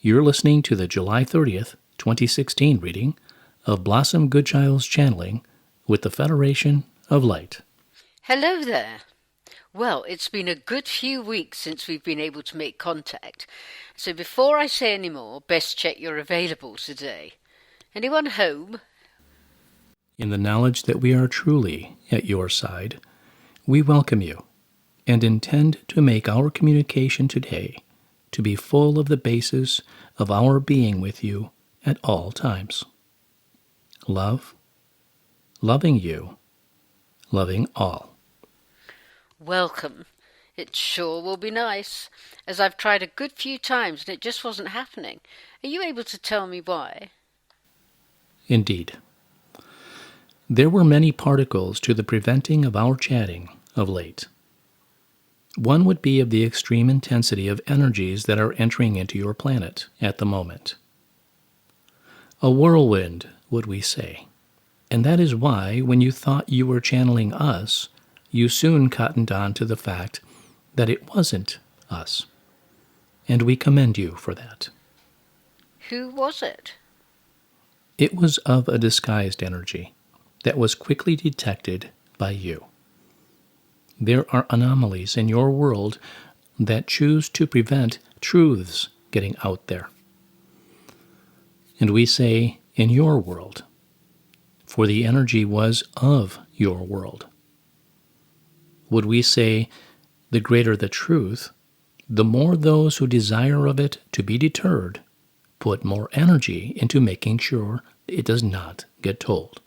You're listening to the July 30th, 2016 reading of Blossom Goodchild's channeling with the Federation of Light. Hello there. Well, it's been a good few weeks since we've been able to make contact, so before I say any more, best check you're available today. Anyone home? In the knowledge that we are truly at your side, we welcome you and intend to make our communication today to be full of the basis of our being with you at all times. Love, loving you, loving all. Welcome. It sure will be nice, as I've tried a good few times and it just wasn't happening. Are you able to tell me why? Indeed. There were many particles to the preventing of our chatting of late. One would be of the extreme intensity of energies that are entering into your planet at the moment. A whirlwind, would we say. And that is why, when you thought you were channeling us, you soon cottoned on to the fact that it wasn't us. And we commend you for that. Who was it? It was of a disguised energy that was quickly detected by you. There are anomalies in your world that choose to prevent truths getting out there. And we say, in your world, for the energy was of your world. Would we say, the greater the truth, the more those who desire of it to be deterred put more energy into making sure it does not get told.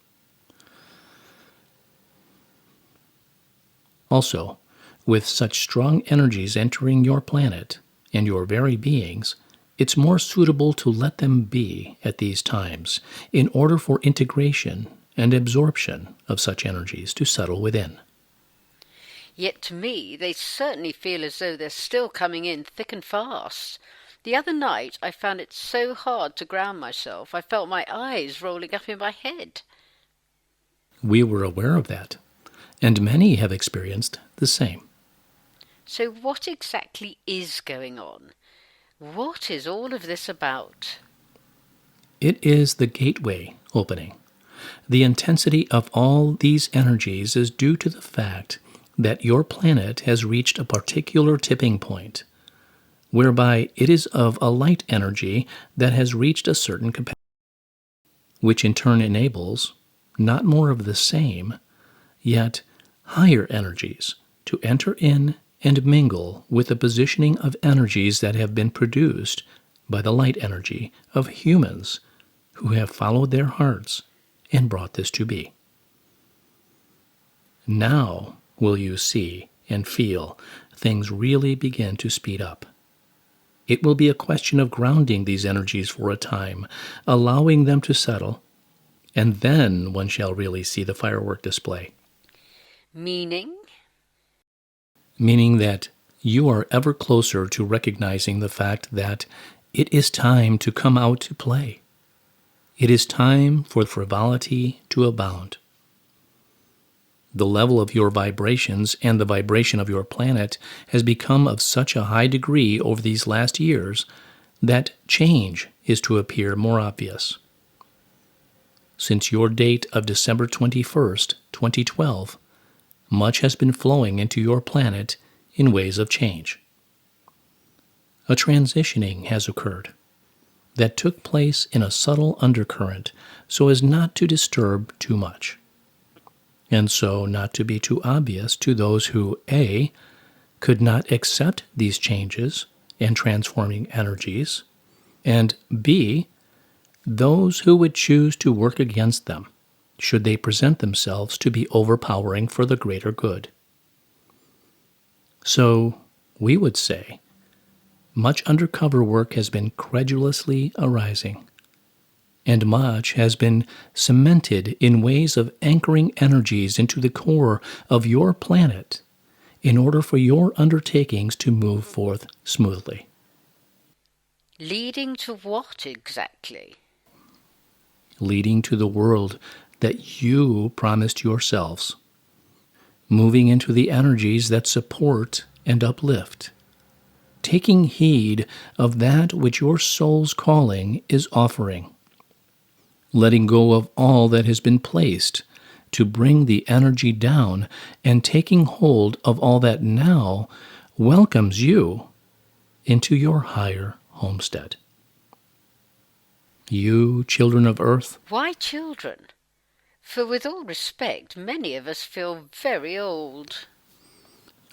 Also, with such strong energies entering your planet and your very beings, it's more suitable to let them be at these times in order for integration and absorption of such energies to settle within. Yet to me, they certainly feel as though they're still coming in thick and fast. The other night, I found it so hard to ground myself, I felt my eyes rolling up in my head. We were aware of that, and many have experienced the same. So what exactly is going on? What is all of this about? It is the gateway opening. The intensity of all these energies is due to the fact that your planet has reached a particular tipping point, whereby it is of a light energy that has reached a certain capacity, which in turn enables not more of the same, yet higher energies to enter in and mingle with the positioning of energies that have been produced by the light energy of humans who have followed their hearts and brought this to be. Now will you see and feel things really begin to speed up. It will be a question of grounding these energies for a time, allowing them to settle, and then one shall really see the firework display. Meaning? Meaning that you are ever closer to recognizing the fact that it is time to come out to play. It is time for frivolity to abound. The level of your vibrations and the vibration of your planet has become of such a high degree over these last years that change is to appear more obvious. Since your date of December 21st, 2012, much has been flowing into your planet in ways of change. A transitioning has occurred that took place in a subtle undercurrent so as not to disturb too much, and so not to be too obvious to those who, A, could not accept these changes and transforming energies, and B, those who would choose to work against them should they present themselves to be overpowering for the greater good. So, we would say, much undercover work has been credulously arising, and much has been cemented in ways of anchoring energies into the core of your planet in order for your undertakings to move forth smoothly. Leading to what exactly? Leading to the world that you promised yourselves, moving into the energies that support and uplift, taking heed of that which your soul's calling is offering, letting go of all that has been placed to bring the energy down, and taking hold of all that now welcomes you into your higher homestead. You, children of earth. Why children? For with all respect, many of us feel very old.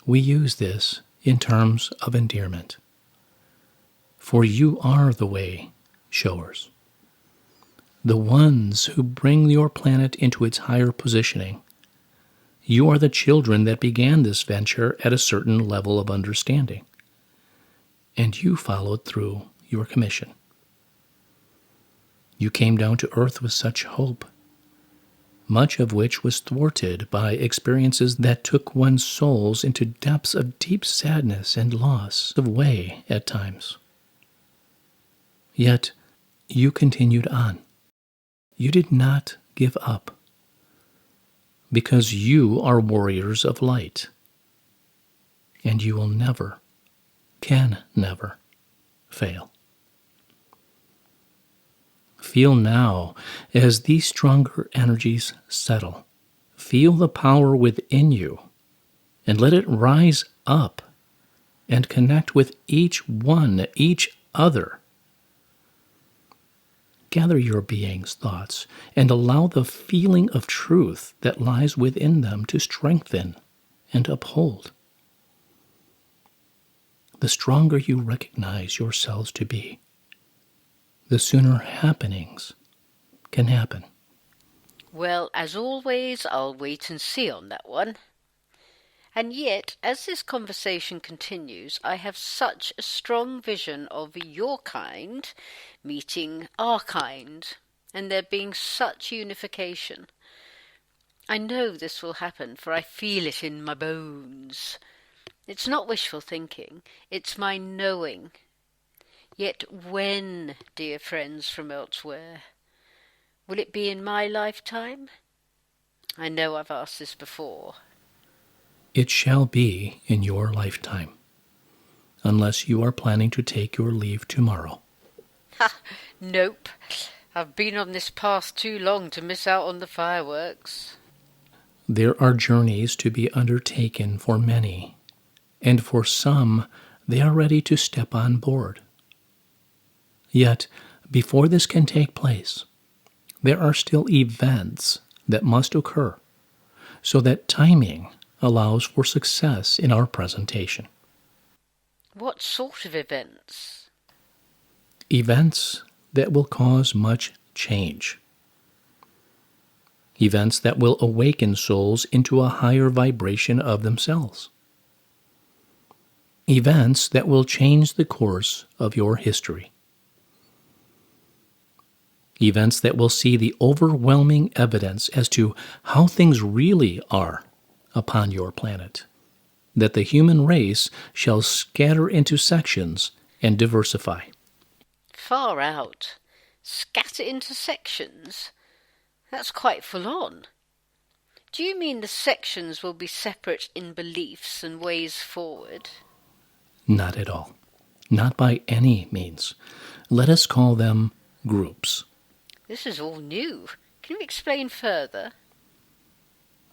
We use this in terms of endearment. For you are the way showers, the ones who bring your planet into its higher positioning. You are the children that began this venture at a certain level of understanding, and you followed through your commission. You came down to earth with such hope, much of which was thwarted by experiences that took one's souls into depths of deep sadness and loss of way at times. Yet you continued on. You did not give up, because you are warriors of light, and you will never, can never, fail. Feel now as these stronger energies settle. Feel the power within you, and let it rise up and connect with each one, each other. Gather your being's thoughts and allow the feeling of truth that lies within them to strengthen and uphold. The stronger you recognize yourselves to be, the sooner happenings can happen. Well, as always, I'll wait and see on that one. And yet, as this conversation continues, I have such a strong vision of your kind meeting our kind, and there being such unification. I know this will happen, for I feel it in my bones. It's not wishful thinking, it's my knowing. Yet when, dear friends from elsewhere? Will it be in my lifetime? I know I've asked this before. It shall be in your lifetime, unless you are planning to take your leave tomorrow. Ha! Nope. I've been on this path too long to miss out on the fireworks. There are journeys to be undertaken for many, and for some they are ready to step on board. Yet, before this can take place, there are still events that must occur, so that timing allows for success in our presentation. What sort of events? Events that will cause much change. Events that will awaken souls into a higher vibration of themselves. Events that will change the course of your history. Events that will see the overwhelming evidence as to how things really are upon your planet, that the human race shall scatter into sections and diversify. Far out. Scatter into sections? That's quite full on. Do you mean the sections will be separate in beliefs and ways forward? Not at all. Not by any means. Let us call them groups. This is all new. Can you explain further?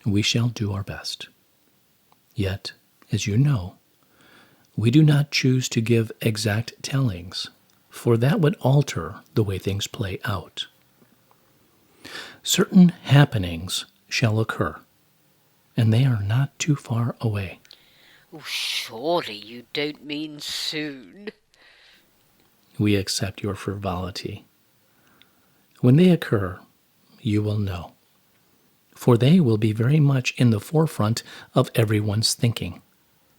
We shall do our best. Yet, as you know, we do not choose to give exact tellings, for that would alter the way things play out. Certain happenings shall occur, and they are not too far away. Oh, surely you don't mean soon. We accept your frivolity. When they occur, you will know, for they will be very much in the forefront of everyone's thinking.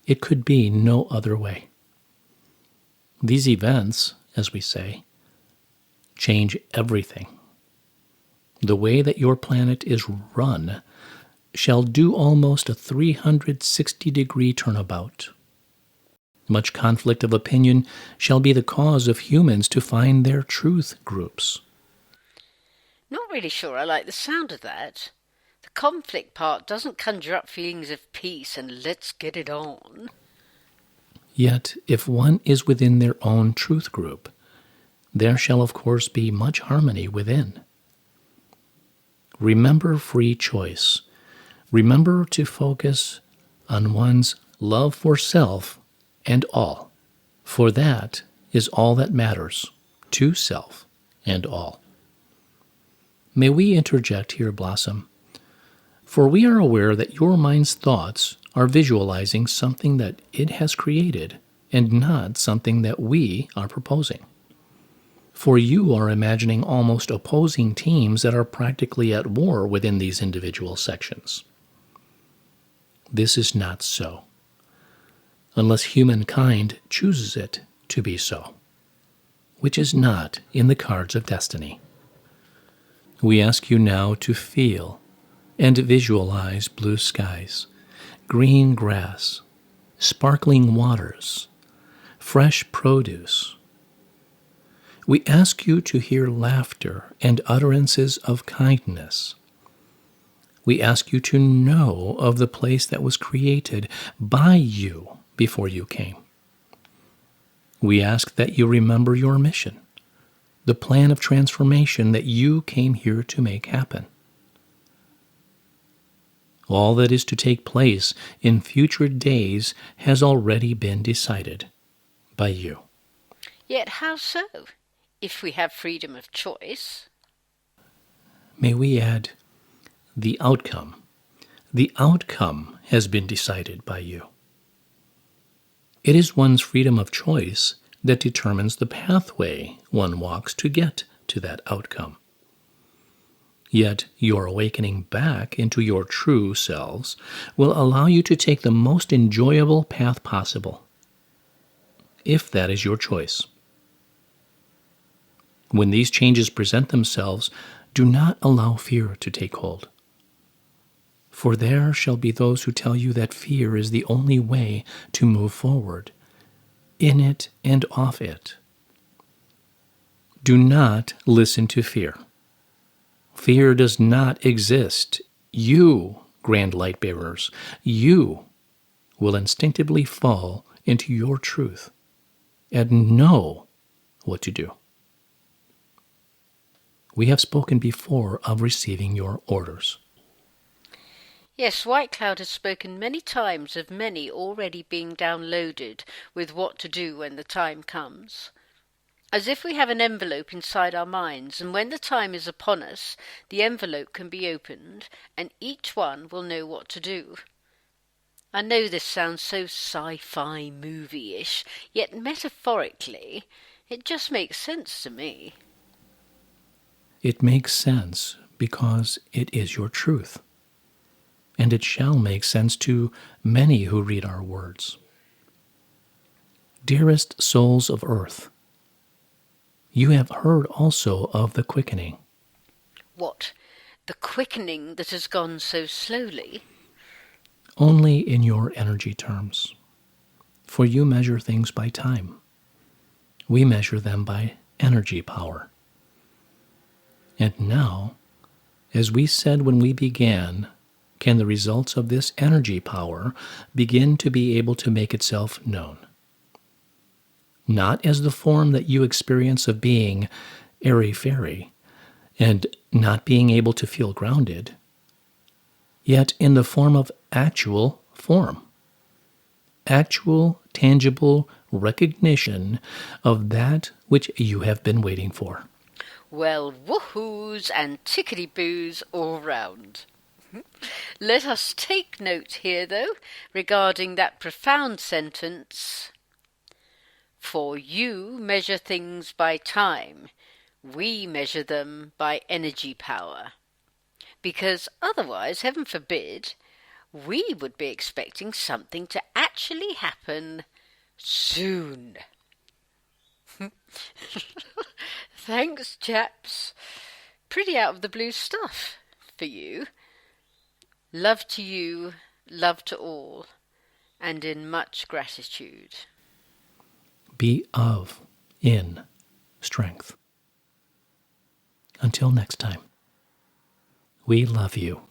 It could be no other way. These events, as we say, change everything. The way that your planet is run shall do almost a 360-degree turnabout. Much conflict of opinion shall be the cause of humans to find their truth groups. Not really sure I like the sound of that. The conflict part doesn't conjure up feelings of peace and let's get it on. Yet, if one is within their own truth group, there shall of course be much harmony within. Remember free choice. Remember to focus on one's love for self and all, for that is all that matters to self and all. May we interject here, Blossom, for we are aware that your mind's thoughts are visualizing something that it has created and not something that we are proposing. For you are imagining almost opposing teams that are practically at war within these individual sections. This is not so, unless humankind chooses it to be so, which is not in the cards of destiny. We ask you now to feel and visualize blue skies, green grass, sparkling waters, fresh produce. We ask you to hear laughter and utterances of kindness. We ask you to know of the place that was created by you before you came. We ask that you remember your mission, the plan of transformation that you came here to make happen. All that is to take place in future days has already been decided by you. Yet how so, if we have freedom of choice? May we add, the outcome. The outcome has been decided by you. It is one's freedom of choice that determines the pathway one walks to get to that outcome. Yet your awakening back into your true selves will allow you to take the most enjoyable path possible, if that is your choice. When these changes present themselves, do not allow fear to take hold. For there shall be those who tell you that fear is the only way to move forward, in it and off it. Do not listen to fear. Fear does not exist. You, grand light bearers, you will instinctively fall into your truth and know what to do. We have spoken before of receiving your orders. Yes, White Cloud has spoken many times of many already being downloaded with what to do when the time comes. As if we have an envelope inside our minds, and when the time is upon us, the envelope can be opened, and each one will know what to do. I know this sounds so sci-fi movie-ish, yet metaphorically, it just makes sense to me. It makes sense because it is your truth, and it shall make sense to many who read our words. Dearest souls of earth, you have heard also of the quickening. What? The quickening that has gone so slowly? Only in your energy terms. For you measure things by time. We measure them by energy power. And now, as we said when we began, can the results of this energy power begin to be able to make itself known? Not as the form that you experience of being airy-fairy and not being able to feel grounded, yet in the form of actual form. Actual, tangible recognition of that which you have been waiting for. Well, woohoos and tickety-boos all round. Let us take note here, though, regarding that profound sentence, "For you measure things by time, we measure them by energy power." Because otherwise, heaven forbid, we would be expecting something to actually happen soon. Thanks, chaps. Pretty out of the blue stuff for you. Love to you, love to all, and in much gratitude. Be in strength. Until next time, we love you.